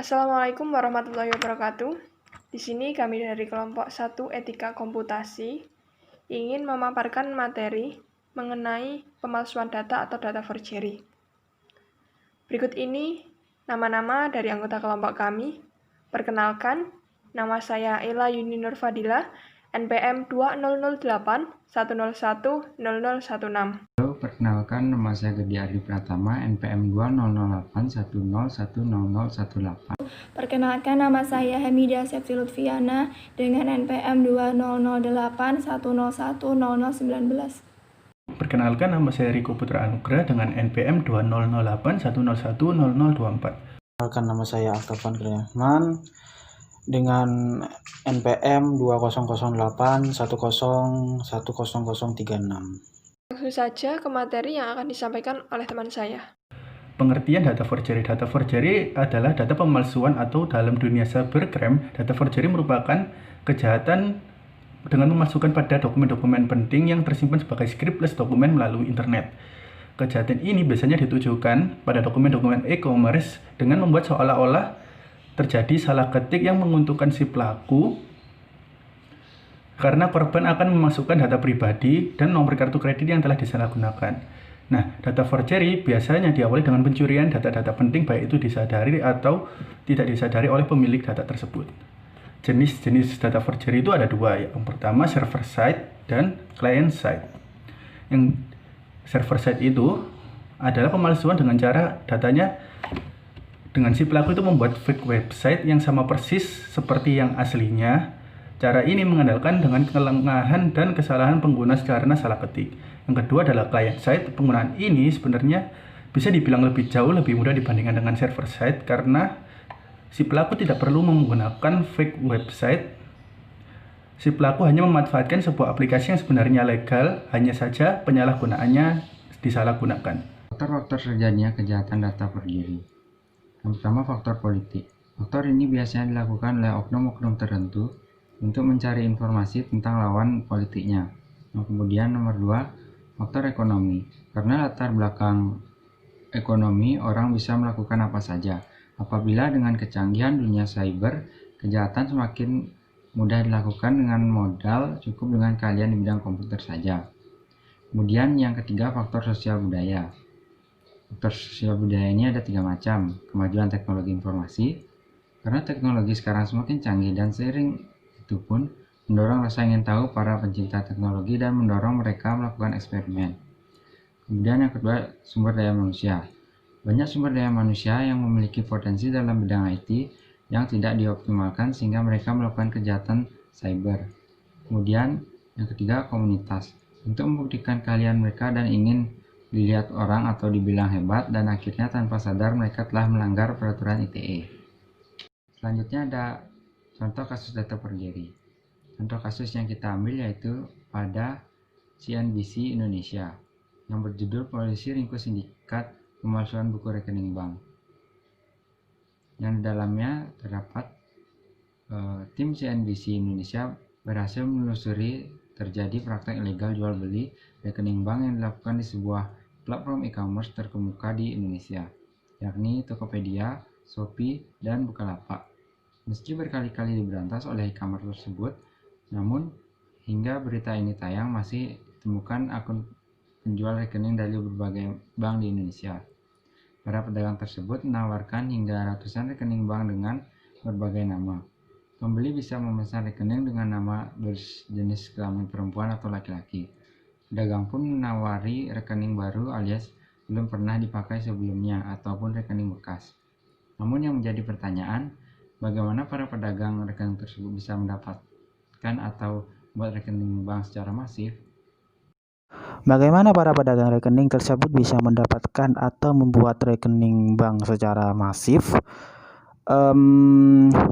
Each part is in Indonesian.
Assalamualaikum warahmatullahi wabarakatuh. Di sini kami dari kelompok 1 Etika Komputasi ingin memaparkan materi mengenai pemalsuan data atau data forgery. Berikut ini nama-nama dari anggota kelompok kami. Perkenalkan, nama saya Ela Yuni Nur Fadilah, NPM 2008101016. Halo, perkenalkan nama saya Gedi Ardi Pratama, NPM 2008101018. Perkenalkan, nama saya Hamidah Septi Lutfiana dengan NPM 2008101019. Perkenalkan, nama saya Riko Putra Anugrah dengan NPM 200810100024. Perkenalkan, nama saya Altavan Kriyaman dengan NPM 200810101036. Langsung saja ke materi yang akan disampaikan oleh teman saya. Pengertian data forgery. Data forgery adalah data pemalsuan atau dalam dunia cybercrime, data forgery merupakan kejahatan dengan memasukkan pada dokumen-dokumen penting yang tersimpan sebagai scriptless dokumen melalui internet. Kejahatan ini biasanya ditujukan pada dokumen-dokumen e-commerce dengan membuat seolah-olah terjadi salah ketik yang menguntungkan si pelaku karena korban akan memasukkan data pribadi dan nomor kartu kredit yang telah disalahgunakan. Nah, data forgery biasanya diawali dengan pencurian data-data penting baik itu disadari atau tidak disadari oleh pemilik data tersebut. Jenis-jenis data forgery itu ada dua, yang pertama server side dan client side. Yang server side itu adalah pemalsuan dengan cara datanya dengan si pelaku itu membuat fake website yang sama persis seperti yang aslinya. Cara ini mengandalkan dengan kelengahan dan kesalahan pengguna karena salah ketik. Yang kedua adalah client side. Penggunaan ini sebenarnya bisa dibilang lebih mudah dibandingkan dengan server side karena si pelaku tidak perlu menggunakan fake website. Si pelaku hanya memanfaatkan sebuah aplikasi yang sebenarnya legal, hanya saja penyalahgunaannya disalahgunakan. Faktor-faktor terjadinya kejahatan data forgery. Yang pertama, faktor politik. Faktor ini biasanya dilakukan oleh oknum-oknum tertentu untuk mencari informasi tentang lawan politiknya. Nah, kemudian nomor 2, faktor ekonomi. Karena latar belakang ekonomi, orang bisa melakukan apa saja. Apabila dengan kecanggihan dunia cyber, kejahatan semakin mudah dilakukan dengan modal cukup dengan keahlian di bidang komputer saja. Kemudian yang ketiga, faktor sosial budaya. Faktor sosial budaya ini ada 3 macam. Kemajuan teknologi informasi. Karena teknologi sekarang semakin canggih dan seiring itu pun mendorong rasa ingin tahu para pencinta teknologi dan mendorong mereka melakukan eksperimen. Kemudian yang kedua, sumber daya manusia. Banyak sumber daya manusia yang memiliki potensi dalam bidang IT yang tidak dioptimalkan sehingga mereka melakukan kejahatan cyber. Kemudian yang ketiga, komunitas. Untuk membuktikan keahlian mereka dan ingin dilihat orang atau dibilang hebat dan akhirnya tanpa sadar mereka telah melanggar peraturan ITE. Selanjutnya ada contoh kasus data forgery. Contoh kasus yang kita ambil yaitu pada CNBC Indonesia yang berjudul Polisi Ringkus Sindikat Pemalsuan Buku Rekening Bank. Yang di dalamnya terdapat tim CNBC Indonesia berhasil menelusuri terjadi praktek ilegal jual beli rekening bank yang dilakukan di sebuah platform e-commerce terkemuka di Indonesia, yakni Tokopedia, Shopee, dan Bukalapak. Meski berkali-kali diberantas oleh e-commerce tersebut, namun hingga berita ini tayang masih ditemukan akun penjual rekening dari berbagai bank di Indonesia. Para pedagang tersebut menawarkan hingga ratusan rekening bank dengan berbagai nama. Pembeli bisa memesan rekening dengan nama berjenis kelamin perempuan atau laki-laki. Pedagang pun menawari rekening baru alias belum pernah dipakai sebelumnya ataupun rekening bekas. Namun yang menjadi pertanyaan, bagaimana para pedagang rekening tersebut bisa mendapatkan atau membuat rekening bank secara masif? Bagaimana para pedagang rekening tersebut bisa mendapatkan atau membuat rekening bank secara masif?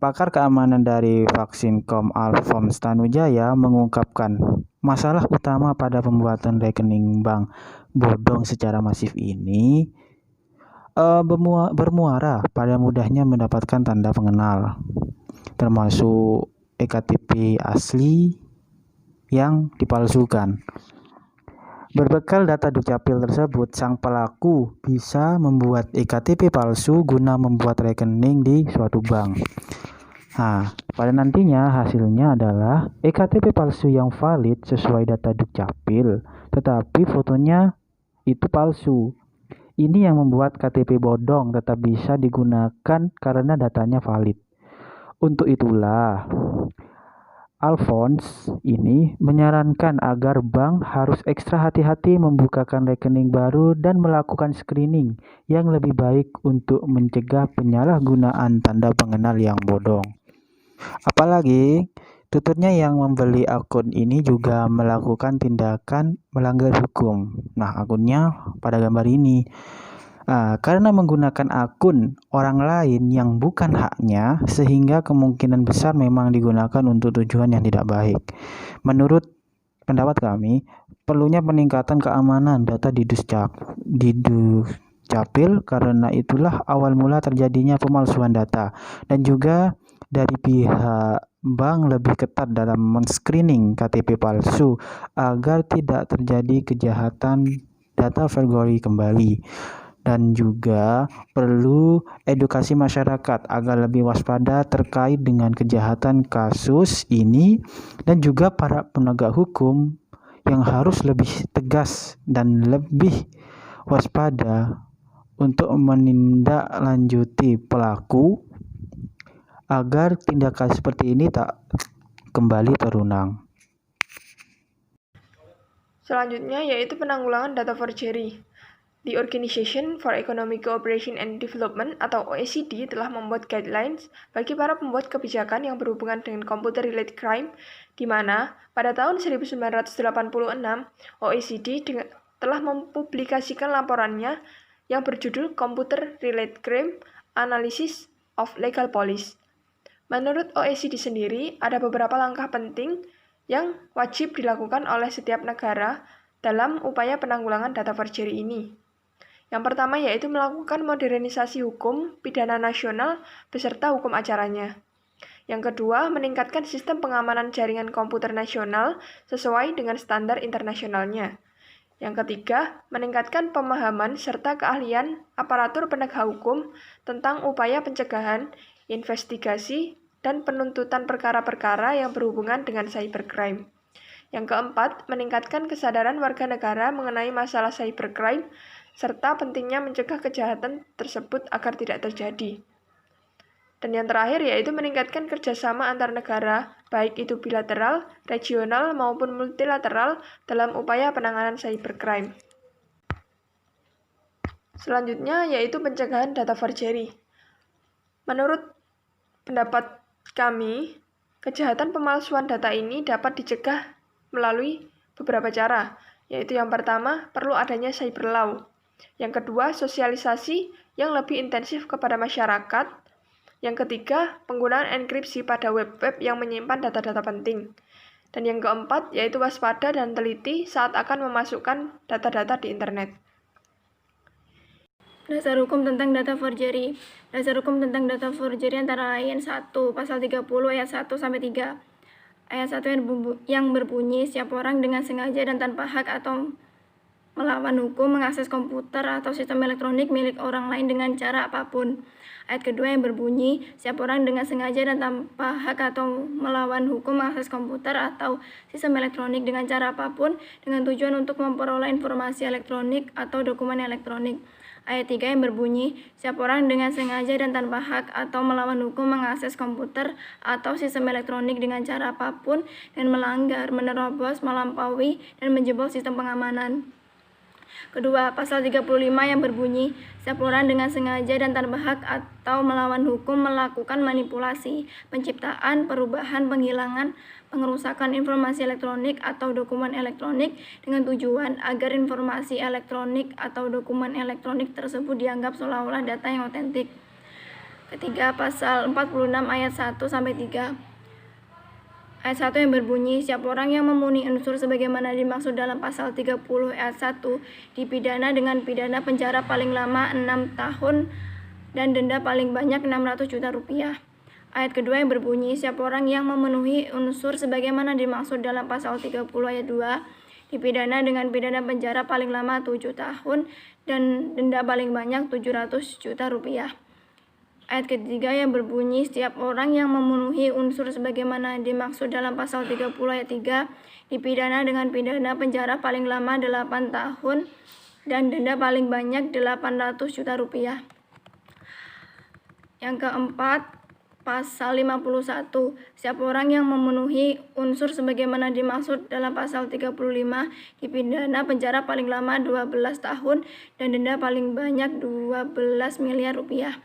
Pakar keamanan dari Vaksin.com Alphonse Tanujaya mengungkapkan masalah utama pada pembuatan rekening bank bodong secara masif ini bermuara pada mudahnya mendapatkan tanda pengenal, termasuk ektp asli yang dipalsukan. Berbekal data Dukcapil tersebut, sang pelaku bisa membuat ektp palsu guna membuat rekening di suatu bank. Nah, pada nantinya hasilnya adalah ektp palsu yang valid sesuai data Dukcapil, tetapi fotonya itu palsu. Ini yang membuat KTP bodong tetap bisa digunakan karena datanya valid. Untuk itulah, Alphonse ini menyarankan agar bank harus ekstra hati-hati membukakan rekening baru dan melakukan screening yang lebih baik untuk mencegah penyalahgunaan tanda pengenal yang bodong. Apalagi, tuturnya yang membeli akun ini juga melakukan tindakan melanggar hukum. Nah, akunnya pada gambar ini. Karena menggunakan akun orang lain yang bukan haknya, sehingga kemungkinan besar memang digunakan untuk tujuan yang tidak baik. Menurut pendapat kami, perlunya peningkatan keamanan data di Dukcapil, karena itulah awal mula terjadinya pemalsuan data, dan juga dari pihak bank lebih ketat dalam men-screening KTP palsu agar tidak terjadi kejahatan data forgery kembali. Dan juga perlu edukasi masyarakat agar lebih waspada terkait dengan kejahatan kasus ini, dan juga para penegak hukum yang harus lebih tegas dan lebih waspada untuk menindaklanjuti pelaku agar tindakan seperti ini tak kembali terulang. Selanjutnya yaitu penanggulangan data forgery. The Organization for Economic Cooperation and Development atau OECD telah membuat guidelines bagi para pembuat kebijakan yang berhubungan dengan computer-related crime, di mana pada tahun 1986 OECD telah mempublikasikan laporannya yang berjudul Computer-Related Crime Analysis of Legal Policy. Menurut OECD sendiri, ada beberapa langkah penting yang wajib dilakukan oleh setiap negara dalam upaya penanggulangan data forgery ini. Yang pertama yaitu melakukan modernisasi hukum pidana nasional beserta hukum acaranya. Yang kedua, meningkatkan sistem pengamanan jaringan komputer nasional sesuai dengan standar internasionalnya. Yang ketiga, meningkatkan pemahaman serta keahlian aparatur penegak hukum tentang upaya pencegahan, investigasi, dan penuntutan perkara-perkara yang berhubungan dengan cybercrime. Yang keempat, meningkatkan kesadaran warga negara mengenai masalah cybercrime, serta pentingnya mencegah kejahatan tersebut agar tidak terjadi. Dan yang terakhir yaitu meningkatkan kerjasama antar negara, baik itu bilateral, regional, maupun multilateral dalam upaya penanganan cybercrime. Selanjutnya yaitu pencegahan data forgery. Menurut pendapat kami, kejahatan pemalsuan data ini dapat dicegah melalui beberapa cara, yaitu yang pertama, perlu adanya cyber law. Yang kedua, sosialisasi yang lebih intensif kepada masyarakat. Yang ketiga, penggunaan enkripsi pada web-web yang menyimpan data-data penting. Dan yang keempat, yaitu waspada dan teliti saat akan memasukkan data-data di internet. Dasar hukum tentang data forgery. Dasar hukum tentang data forgery antara lain 1. Pasal 30 ayat 1-3. Ayat 1 yang berbunyi, setiap orang dengan sengaja dan tanpa hak atau melawan hukum mengakses komputer atau sistem elektronik milik orang lain dengan cara apapun. Ayat kedua yang berbunyi, setiap orang dengan sengaja dan tanpa hak atau melawan hukum mengakses komputer atau sistem elektronik dengan cara apapun dengan tujuan untuk memperoleh informasi elektronik atau dokumen elektronik. Ayat 3 yang berbunyi, setiap orang dengan sengaja dan tanpa hak atau melawan hukum mengakses komputer atau sistem elektronik dengan cara apapun dan melanggar, menerobos, melampaui, dan menjebol sistem pengamanan. Kedua, pasal 35 yang berbunyi, setiap orang dengan sengaja dan tanpa hak atau melawan hukum melakukan manipulasi, penciptaan, perubahan, penghilangan, pengerusakan informasi elektronik atau dokumen elektronik dengan tujuan agar informasi elektronik atau dokumen elektronik tersebut dianggap seolah-olah data yang otentik. Ketiga, pasal 46 ayat 1-3. Ayat 1 yang berbunyi, setiap orang yang memenuhi unsur sebagaimana dimaksud dalam pasal 30 ayat 1 dipidana dengan pidana penjara paling lama 6 tahun dan denda paling banyak 600 juta rupiah. Ayat kedua yang berbunyi, setiap orang yang memenuhi unsur sebagaimana dimaksud dalam pasal 30 ayat 2 dipidana dengan pidana penjara paling lama 7 tahun dan denda paling banyak 700 juta rupiah. Ayat ketiga yang berbunyi, setiap orang yang memenuhi unsur sebagaimana dimaksud dalam pasal 30 ayat 3 dipidana dengan pidana penjara paling lama 8 tahun dan denda paling banyak 800 juta rupiah. Yang keempat, pasal 51, setiap orang yang memenuhi unsur sebagaimana dimaksud dalam pasal 35 dipidana penjara paling lama 12 tahun dan denda paling banyak 12 miliar rupiah.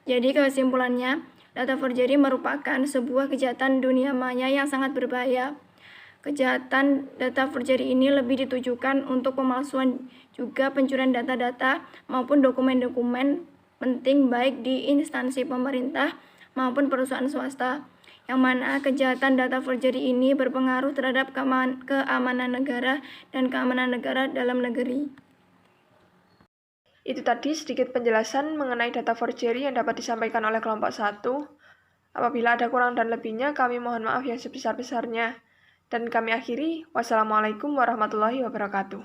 Jadi kesimpulannya, data forgery merupakan sebuah kejahatan dunia maya yang sangat berbahaya. Kejahatan data forgery ini lebih ditujukan untuk pemalsuan juga pencurian data-data maupun dokumen-dokumen penting baik di instansi pemerintah maupun perusahaan swasta, yang mana kejahatan data forgery ini berpengaruh terhadap keamanan negara dan keamanan negara dalam negeri. Itu tadi sedikit penjelasan mengenai data forgery yang dapat disampaikan oleh kelompok 1. Apabila ada kurang dan lebihnya, kami mohon maaf yang sebesar-besarnya. Dan kami akhiri, wassalamualaikum warahmatullahi wabarakatuh.